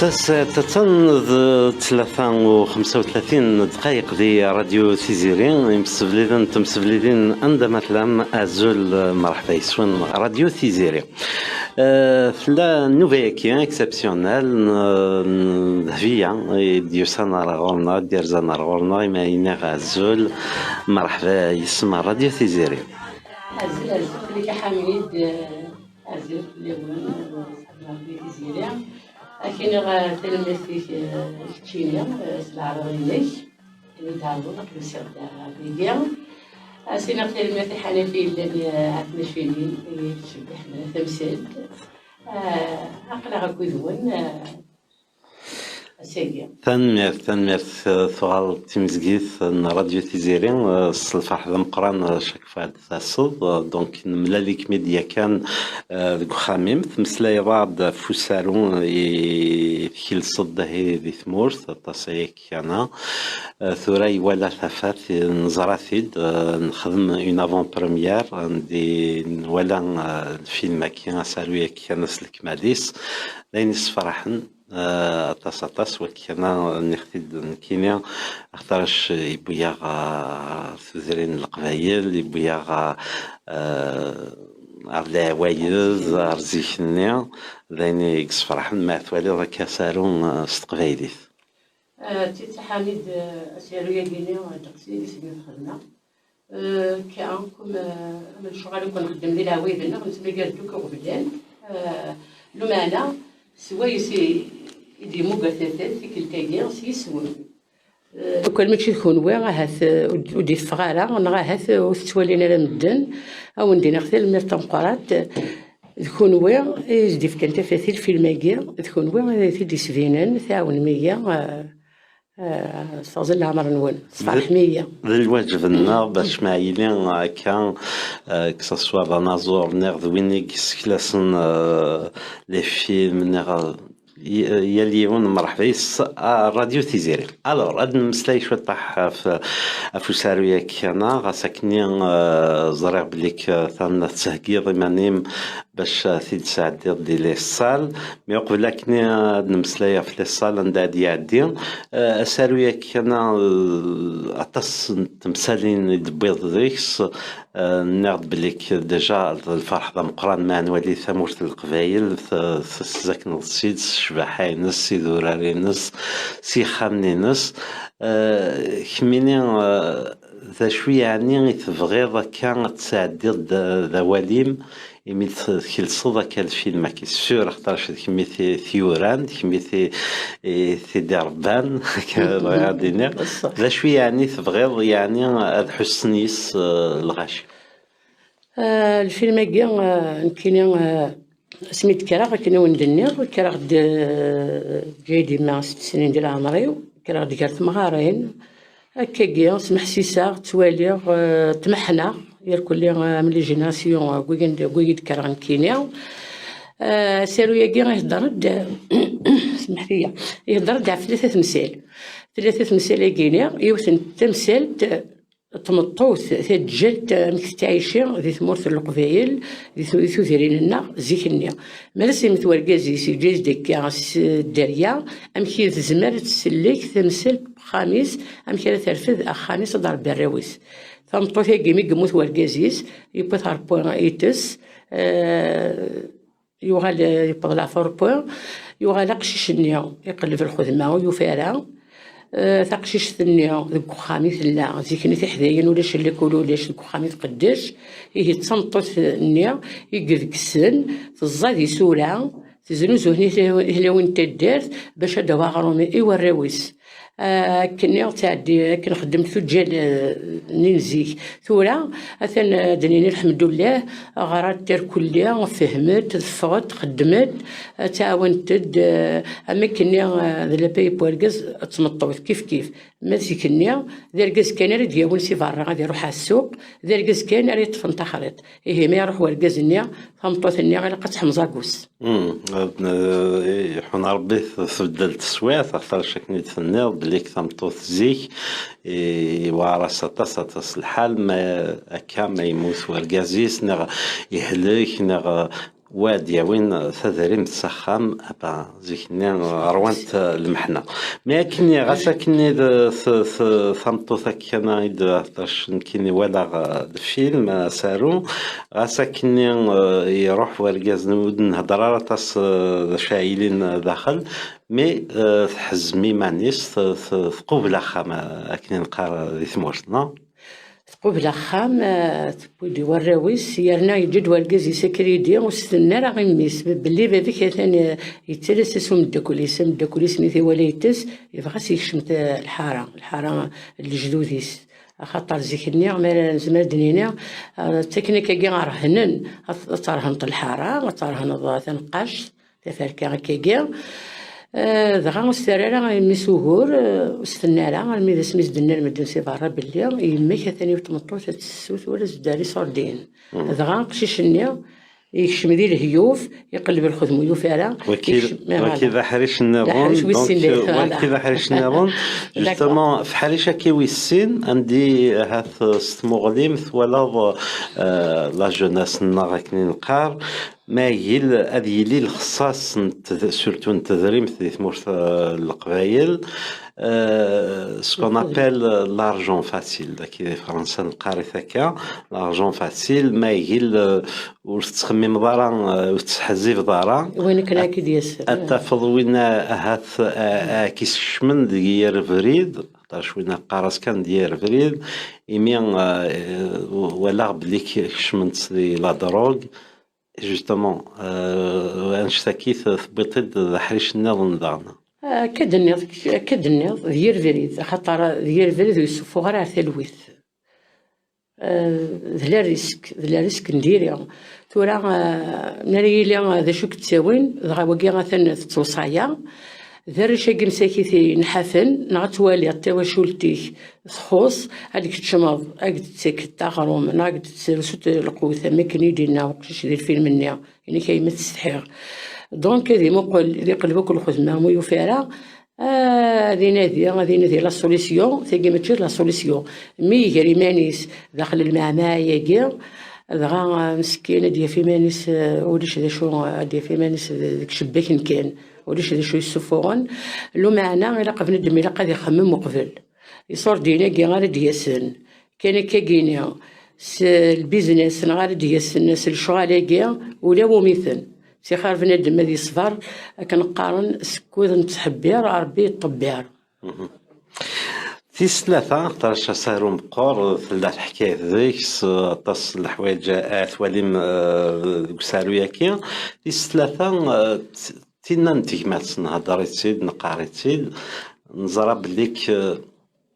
أساس تتنض 35 دقائق دي راديو تيزيرين تمسبليدين عندما تلام أزول مرحبا يسون راديو تيزيري فلا نوفيكي اكسبسيونيل ذهبية ديوسانا رغورنا ديرزانا رغورنا إما ينغ أزول مرحبا يسمى راديو تيزيري أزول فليك حميد أزول راديو تيزيري أكين غا تلمسي كتشينيا العربية اللي تعرفوا نقدر نسير بيجيا أسينا تلمسي حنفي اللي عندنا شويين تشبحنا تمثيل عقلها كذون ثانمير ثغال تيمزكيث راديو تيزيرين الصلفاح ذا مقران شاك فهاد الصد دونك نملاليك ميديا كان ذو خاميم تمسلاي بعض فوسارون كيل صد هي ذي ثمورث تصيك أنا ثوري ولا ثفات نزراثيد نخدم اون افون بريمير عندي ولا الفيلم كي سالويا كي نسلك ماديس لين فرحن أطاس وكنا نختيد نكينيا اختارش يبويا ثوزرين القبايل يبويا على وايز أرزيخنيا لين يكس فرحن ما ثوالي راك سارون استقبايليث تيتا حميد سيرويا كينيا تقصير سيدي خدنا كأنكم من شغل كون نخدم لي العوايد لنا نسمي قالتو كوبلان لمانا سوايسي يدي مقاثات في كل تاجير سيسون كل ما تكون هاث ودي الصغارة نغاهث وتولينا لمدن أو ندينا غثال مرتم قرات تكون يزدي في كنت فاثيل في الماجير تكون دي سفينان ثاون مية صازل العمر نون صفاح مية الواجب لنا باش معايلين كان كساسوا بنازور نغ وينيك سكلاسن لي فيلم نغ يليون مرحبا راديو تيزيري الوغ هاد المسلاي شويه طاح في فوسارويا كيانا غاسكني زرع بليك ثان تسهكيض مانيم باش ثيد ساعدي دي لي صال مي قبل لكني هاد المسلاي في لي صال نداد يعدي سارويا كيانا اطس تمثالين يدبيض ديكس ناخد بليك ديجا الفرح ذا مقران مع نولي ثمورت القبايل ساكن السيد شبحاي نس سيدوراري نس سيخامني نس كميني ذا شوية يعني تبغيض كانت تساعدي ذا وليم يميت كل صدا كالفيلم كي سور اختارش كمية ثيوران كمية دربان كالغادينا ذا شوية يعني تبغيض يعني حسنيس الغاشي الفيلم كي نكينا سميت كراغ كنا وندنيغ كراغ جايدي مع 6 سنين ديال عمري كراغ ديال مغارين هكاكيا سمح سيساغ تواليغ تمحنا يركل لي من لي جيناسيون كويد كراغ نكينيا سيرويا كي غيهضر سمح ليا يهضر في ثلاثة تمثال كينيا يوثن تمثال تمطوث تجلت مكتعيشين ذي ثمورث القبايل ذي ثوثرين لنا زيكنيا مالسي متوركازي سي جيز ديكا الدريا أمكي تزمر تسليك تمثل خامس أمكي ترفذ خامس ضرب الراويس ثمطوث كيمي كموت وركازيس يبقى ثاربوان ايتس يوغال يبقى لافور بوان يوغال قشيش النيا يقلب في الخدمة ويفارا ثقشيش ثنيا ذوك خامس لا زيكني تحذاين ولاش اللي يقولوا لاش ذوك خامس قداش هي تصنطط النيا يقذك السن تزادي سورة تزنوزو هنا وين تدارت باش هذا واغرومي ايوا الراويس كني تعدي كنخدم ثجال ننزي ثورة أثن دنيني الحمد لله غرات تر كليا فهمت تفغت خدمت تعاونت أما كني ذا لباي بوركز تمطوط كيف ماشي كني ذا الكاز كان راه دياول سي فارا غادي يروح على السوق ذا الكاز كان راه يطفن تخريط إيه ما يروح وركاز النيا فمطوط النيا غير لقات حمزة كوس حنا ربي تبدل التسويات اختار شكني تفنيض بليك ثمطوط زيك وعرس تص الحال ما أكا ما يموت وركازيس نغ يهلك نغ وادي وين تدريم تسخم أبا زيكني روانت المحنة ما كني غاسا كني ثمطوثا كنا يدرش كني ولا الفيلم سارو غاسا كني يروح ورقاز نود نهضر تاس شايلين داخل مي تحزمي مانيس ثقوب خام كني نقرا ذي ثمورتنا قبل خام تبودي وراويس يرنا يجد والقزي سكريدي وستنا راه غيميس باللي بابيك ثاني يتلسس مدكوليس ميثي ولا يتس يبغى يشمت الحاره الجدوديس خاطر زيكني ما زمان دنينا التكنيكا كاع رهنن ترهنط الحاره ترهن تنقاش تفركا كاع دغا مسترارا ميسوغور وستنارا مي سميت دنا المدن سي برا بلي يماك ثاني وتمطوط تسوت ولا زداري صردين دغا قشيشني يكشم ذي الهيوف يقلب الخدم يوفارا وكذا حريش النيرون وكذا حريش النيرون جوستومون في حريشه كي ويسين عندي هاث ستموغليمث ولا لا جوناس ناغكني نقار ما يل هذه لي الخصاص سورتو نتدريم في ثمورت القبايل سكون ابل لارجون فاسيل داكي فرنسا نقاري ثكا لارجون فاسيل ما يل وتخمم دارا وتحزي في دارا وين كان اكيد ياسر اتفض وين هاث كيس شمن ديال فريد شوينا قارس كان ديال فريد يمين ولا بليك شمنت لا دروغ جوستومون انشتكيت ثبطت حريش النظام دارنا كدنيض ديال فريد خاطر ديال فريد يوسفو غير ثلويث ذلا ريسك نديرها تورا ناري لي ذا شو كتساوين دغا وكي غاثن توصايا ذا شاكي مساكيتي نحفن نغتوالي تواشولتي تخوص هاديك تشمض اكد تسكت تاغروم ناقد تسرسوت القوثه ما كان يدينا وقتاش دير الفيلم منيا يعني كاين ما تستحير دونك هذه مقول اللي قلبك الخدمه مو يفارا هذه نادي لا سوليسيون ثقي ما تشير لا سوليسيون مي يجري مانيس داخل المعمايه كاع دغا مسكينه ديال في مانيس وليش هذا شو ديال في مانيس ديك شباك كان وليش هذا شو يسفون لو معنا الا قبل ندم الا قاد يخمم وقبل يصور دينا كاع غير دياسن كان كاينيا البيزنس غير دياسن الناس الشغاله كاع ولا ومثل سي خار بنادم هذا يصفر كنقارن سكوذ نتحبير ربي يطبير تيس ثلاثة طرش سهرو مقور ثلاث حكاية ذيك طاس الحوايج أثواليم سارو ياكي تيس ثلاثة تينا نتيجمات نهضري تسيد نقاري تسيد نزرب ليك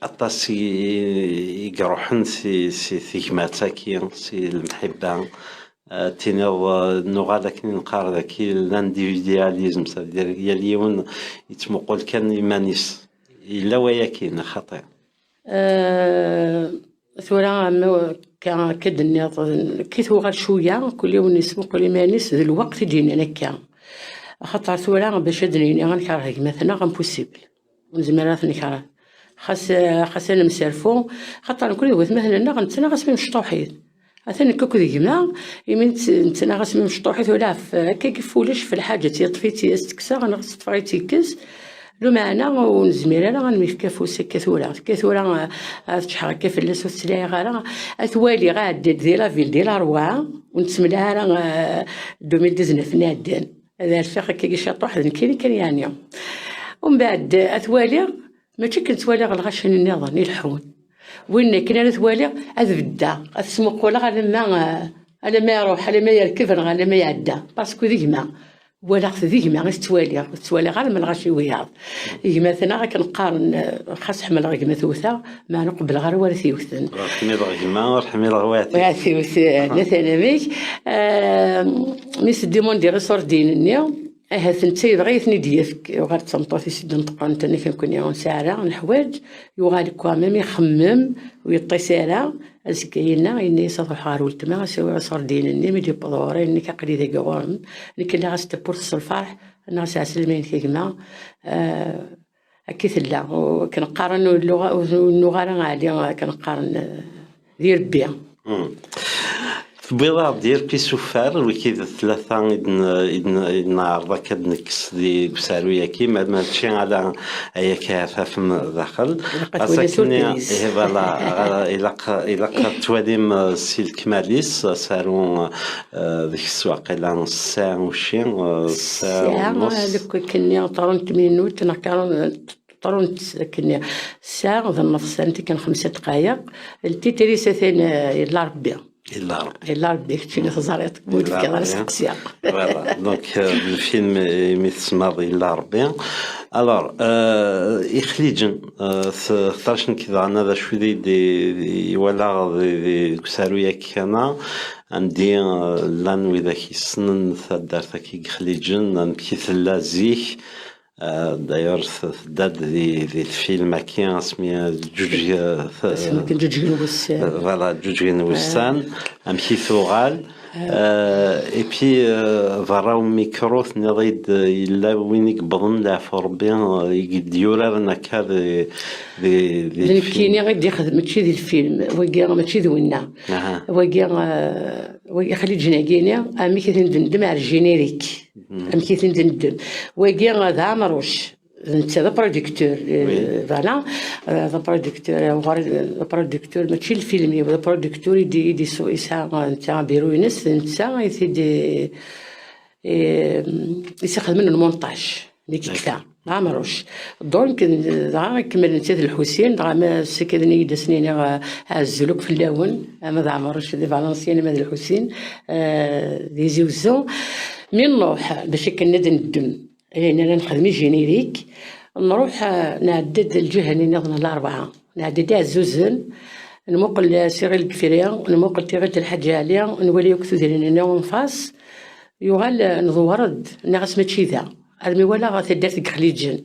أطاس يقروحن سي تيجماتاكي سي المحبة تينيض نوغا داك نقار داك الانديفيدياليزم ديال اليوم يتمقول كان يمانيس الا ويا كاين خطير ثورا كدني كي ثوغا شويه كل يوم نسمق لمانيس ذا الوقت يجيني هكا خاطر ثورا باش دنيني غنكره مثلا غنبوسيبل ونزمرات نكره خاص انا مسالفو خاطر كل يوم مثلا غنتنا غاسمي مشطوحين مثلا كوكو ديما يمين نتنا غاسمي مشطوحين ولا هكا كيفولش في الحاجه تيطفيتي استكسا غنغسل طفايتي كاس لو معنا ونزمير انا غنمشي كفوس كثوره تشحر كيف اللاس وتسلاي غير اثوالي غاد ديال لا فيل ديال روا ونتسملها راه 2019 نادان هذا الفخ كي شاط واحد كان يعني ومن بعد اثوالي ماشي كنتوالي غلغشن النظام الحون وين كنا نتوالي اذبدا اسمق ولا على ما يروح على ما يركب على ما يعدى باسكو ديما ولا ذيما غتوالي غير من غاشي وياض مثلا كنقارن خاص حمل غير مثوثه ما نقبل غير ورثيوثن حميد غيما حميد غواتي مثلا ميك ميس ديمون دي ريسور دينني ثنتي بغيتني ديالك غير تنطوفي سيد نطقو انت كنكون يوم ساعه الحوايج يوغالك كامل يخمم ويطي ساعه اسكينا اني صافح غير ولتما سوي ريسور دينني ميدي بدوري اني كقري ذاك غورم لكن لا غاستبورس الفرح انا ساسلمين كيما اكيد لا وكنقارن اللغه عاليه كنقارن ديال بيان بيضا ديال كيسوفار وكيد ثلاثة إذن عرضة كدنكس دي بساروية كيما ماشي على أي كافة في داخل أساكني فوالا إلا تواليم سي الكماليس سارون ديك السواق إلا ساعة وشي ساعة دوك كني 30 مينوت أنا طرون كني ساعة ظنف أنت كان 5 دقايق التيتري ساثين إلا ربي إلا ربي كنتي تزاريت مولك كذا سقسيا فوالا دونك الفيلم يسمى إلا ربي الوغ إخليجن ثرشن كذا أنا ذا شو دي ولا دي كسارويا كنا عندي لان وإذا كيسنن ثدارتا كي خليجن نمكيث لازيك داير داد دي الفيلم كي اسمي جوج فوالا جوج نوسان امشي ثوغال اي بي فراو ميكرو نريد الا وين يقبضن لا فربي يديورنا كذا دي كيني غير ياخذ ماشي ديال الفيلم وكا ماشي ذوينا وكا خلي جناكينيا امي كندندم على الجينيريك امي كندندم وكا هذا عمروش انت ذا بروديكتور فوالا ذا بروديكتور ماشي الفيلم ذا بروديكتور يدي سو اسا انت بيروينس انت يدي يسخد منه المونتاج ديك كذا عمروش دونك كمل نتا الحسين ما سكدني دسنيني عزلوك في اللون انا عمروش دي فالنسيان مال الحسين دي زوزو من نروح باش كندندم انا نخدم جينيريك نروح نعدد الجهه اللي نظن الاربعه نعددها زوزن نموقل سيغي الكفريه نموقل تيغي الحاجه عليا نولي وقت ديالنا ونفاس يغال نضورد ناقص ماشي ذا ارمي ولا غا تدارتك خليجن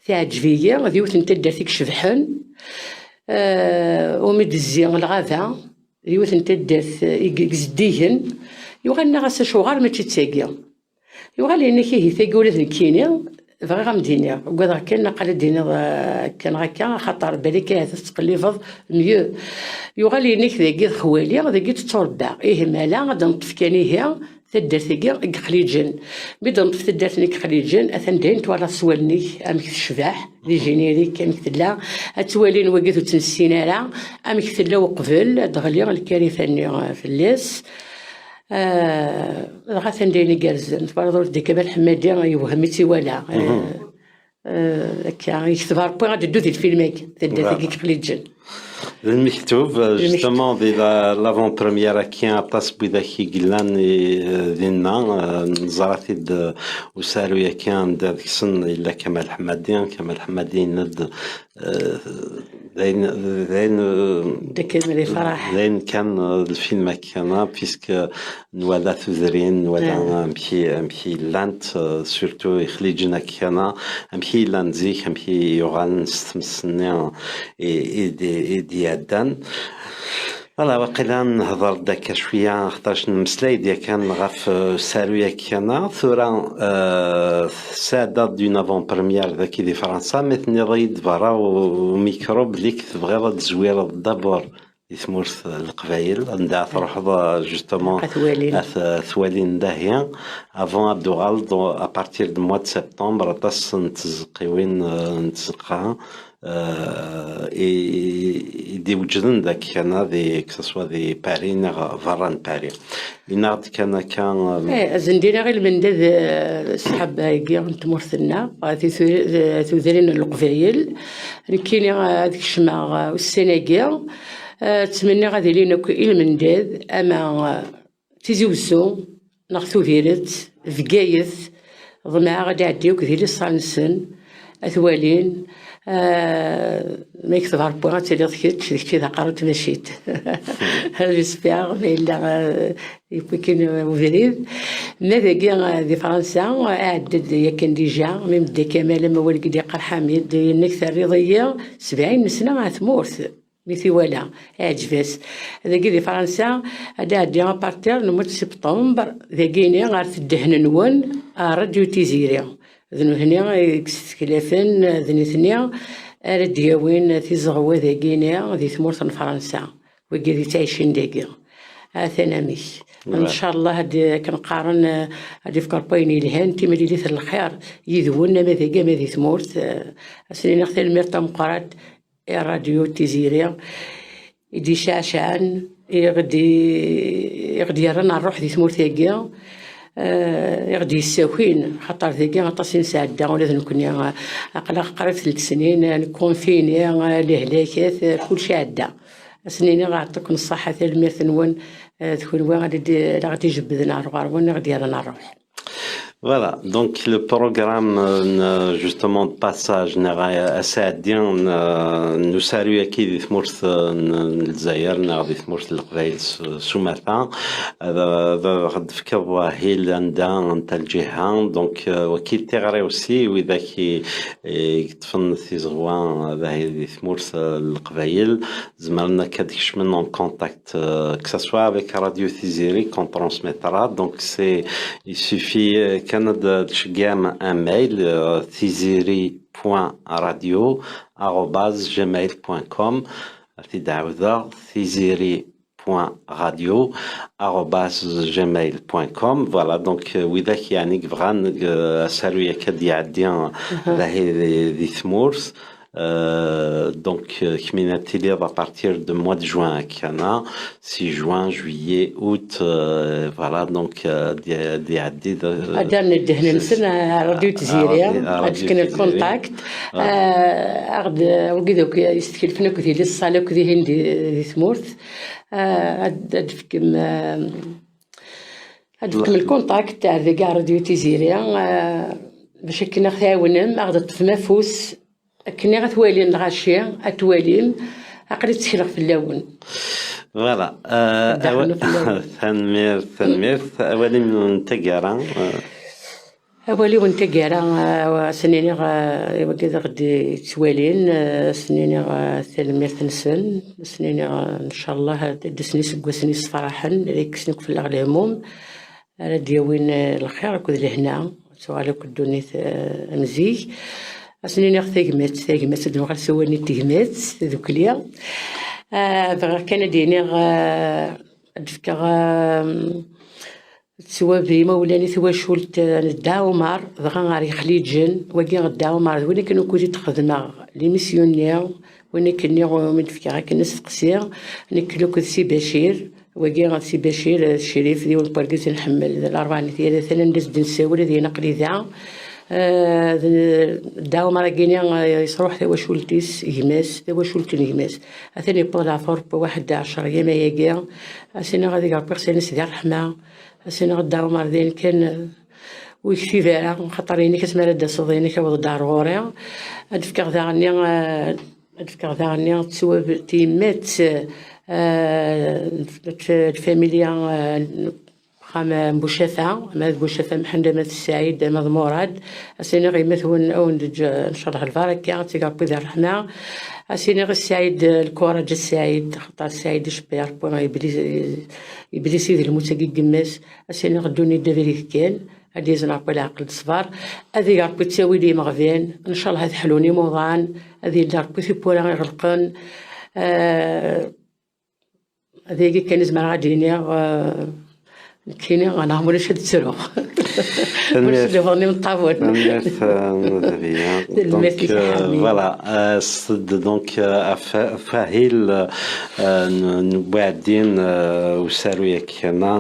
تعجبيه غادي انت دارتك شبحن ومدزي الغاثا يوث انت دارت يقزديهن يغال ناقص شوغار ماشي تساقيا يغال انك هي ثاقي ولا ثنكينيا بغي غمدينيا وكذا كان قال دينا كان هكا خاطر بالك تقليفض ميو يغال انك ذاكي خوالي ذاكي تتربع ايه مالا غادي نطف كانيها تدرتي خليجن بدا نطف تدرتني خليجن اثن دين توالا سوالني امك الشباح دي جينيريك امك تلا اتوالين وقيتو تنسينا لا امك تلا وقبل دغلي الكارثه في الليس غاثن ديني كارزن تبارك ديك الحمادي يوهمتي ولا كان يكتب بوين غادي دوزي الفيلم تدرتي خليجن المكتوب جوستومون دي لافون بروميير كاين عطاس بوذا كي قلان دينا نزارتي وسالو كان داك السن الا كمال حمادي ند زين داك الملي فرح زين كان الفيلم كان بيسك نوالا ثوزرين نوالا امشي لانت سورتو يخليجنا كان امشي لانزيك امشي يوغان نستمسني ديادان فوالا واقيلا نهضر داك شويه خاطرش نمسلاي ديال كان غاف سارويا كينا ثورا ساده دون افون بريمير ذاك دي فرنسا مثني ريد برا وميكروب ليك تبغي تزوير دابور يثمرث القبايل عندها تروح جوستومون ثوالين داهيه افون ابدوغال ابارتير دو موا دو سبتمبر تاس نتزقيوين نتزقها دي وجدن ذاك كان ذي كسوا ذي باري نغ فران باري لنغد كان زندينا غير من ذا سحب هايكي نتمرثلنا ثوذرين القبايل كاين هذيك الشمع والسناكيا تمنى غادي لينا كاين من داذ اما تيزوزو ناخذو فيرت فكايث ضمع غادي يعديوك ذي لصانسن اثوالين ما يكتب هاربوغا تيلي ضكيت ذا قررت مشيت جيسبيغ الا يمكن وفريد ماذا كاع دي فرنسا عدد ياكن ديجا ميم دي كمال ما والد يقر حميد النكثه الرياضيه 70 سنه غتمورث مثي ولا عجباس هذا دي فرنسا هذا دي بارتير نموت سبتمبر ذاكيني غارت الدهن نون راديو تيزيري ذنو هنا كلافن ذني ثنيا راد ياوين تيزغوا ذاكيني ذي ثمورث فرنسا وكي ذي تعيشين داكيا ثنا ميك ان شاء الله هادي كنقارن هادي فكر بايني الهان تيما اللي في الخير يذون ما ذاك ما ذي ثمورت سنين اختي الميرتا مقرات راديو تيزيريا يدي شاشان يغدي يرانا نروح ذي ثمورت هكيا يغدي يساوين خاطر ذاك غطاسين ساعده ولا نكون اقلا قريت 3 سنين كونفيني الهلاكات كلشي عدا سنيني غنعطيكم الصحه تاع الميرت نون تكون وين غادي يجبدنا غارون غادي يرانا نروح. Voilà, donc le programme justement de passage أسعدين نساري أكيد في مرث الجزائر نغادي في مرث القبائل سماثا غد فكر واهيل عندها نتا الجهة دونك وكيل تغري وسي وإذا كي يتفن في زغوان باهي في مرث القبائل زمرنا كادكش منهم كونتاكت que ça soit avec Radio Tiziri qu'on transmettra donc c'est il suffit كان تشجعم ان ميل thiziri.radio@gmail.com في دعوة thiziri.radio@gmail.com voilà donc وإذا يعني كفغان سالويا كاد يعدي راهي ذي ثمورث donc Kminatili va partir de mois de juin à Kiana 6 juin juillet août voilà donc هذا ندهن نسنا راديو تزيريا كان الكونتاكت عقد وكذا يستكلفنا كذي للصالة كذي هندي ثمورث هادفكم الكونتاكت تاع ذا راديو تزيريا باش كنا خاونم عقد في مفوس كنا غتوالين الغاشية أتوالين عقلي تسيرغ في اللون فوالا ثنمير أولي من تقارا أولي وانت قارا سنيني وكذا غدي توالين سنيني ثلمير تنسن سنيني إن شاء الله دسني سقوسني صفراحا ريكسني في الهموم ديوين الخير كذا لهنا سؤالك كدوني مزيج أسنين ثاقمات دو غنسواني تهمات ذوك ليا كان ديني أدفكا تسوا بيما ولاني ثوا شولت الداومار ضغا غاري خليجن وكي الداومار وين كانوا كوزي تخدم ليميسيونير وين كني من فكرة كنا سقسيا نكلو كذ سي بشير وكي سي بشير الشريف ديال البركز نحمل الأربعة ديال ثلاثة ندز دنساور ذي نقلي ذا داو مراكينيا يصروح ثوا شولتيس يماس ثوا شولتين يماس أثني بولا فورب 11 يما ياكيا أسينا غادي ربي خصني سيدي الرحمة أسينا غداو مردين كان ويكفي فيها خاطريني كتمال دا صديني كوض دار غوريا أدفكر ثاني تسوا تيمات الفاميليا خام بوشافة ماذ بوشافة محمد ماذ السعيد ماذ مراد أسيني غي مثون أو ندج إن شاء الله البركة تيقى بيد الرحمة أسيني غي السعيد الكورة جا السعيد خطر السعيد شبير بوغا يبلي سيدي المتاقي قماس أسيني غدوني دافيري كان هادي زنعب العقل الصفار هذي ربي تساوي لي مغفين إن شاء الله هاد حلوني موضان هذي ربي في بولا غيغلقن هذي كان زمان غاديني كيني أنا مولي شد صاروخ مولي شد فوني من الطابون donc voilà donc فاهيل نبعدين وسالويا كنا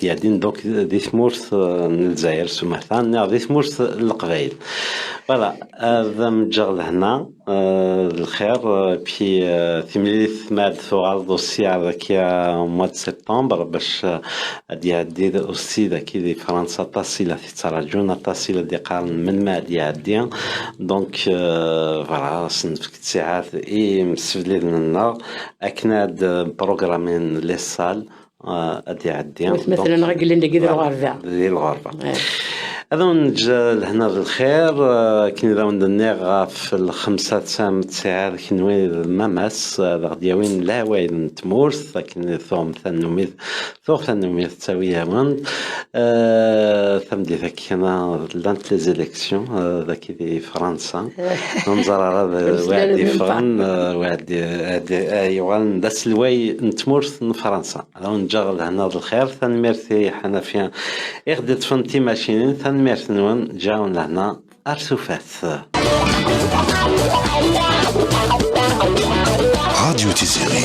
ديالين دوك دي ثمورث الجزائر سمحتان دي ثمورث القبائل فوالا هذا متجغل هنا الخير بي ثمليث ماد ثوغال دوسي هذاك مواد سبتمبر باش دي اوسي داكي دي فرنسا تصيله تتراجعون تصيله دي قارن من ما دي دونك فوالا سنفك ساعات اي مسفلين لنا اكناد بروغرامين لي سال أدي عديان مثلا غاقل لنا كذا الغرفة ذي الغرفة هذا نجي لهنا بالخير كي نراو ندنيغ في الخمسة تسعة تسعة كنوي الممس غدياوين لا وين تمورث لكن ثوم ثنوميث تساويها من ثم ذاك انا لانت لي زيليكسيون ذاك في فرنسا ننظر هذا واحد يفغن واحد ايوان داس الواي نتمورث من فرنسا لو نجا لهنا الخير ثنميرتي حنا فيها اخدت فنتي ماشينين ثنميرت نون جاون لهنا ارسوفات راديو تيزيري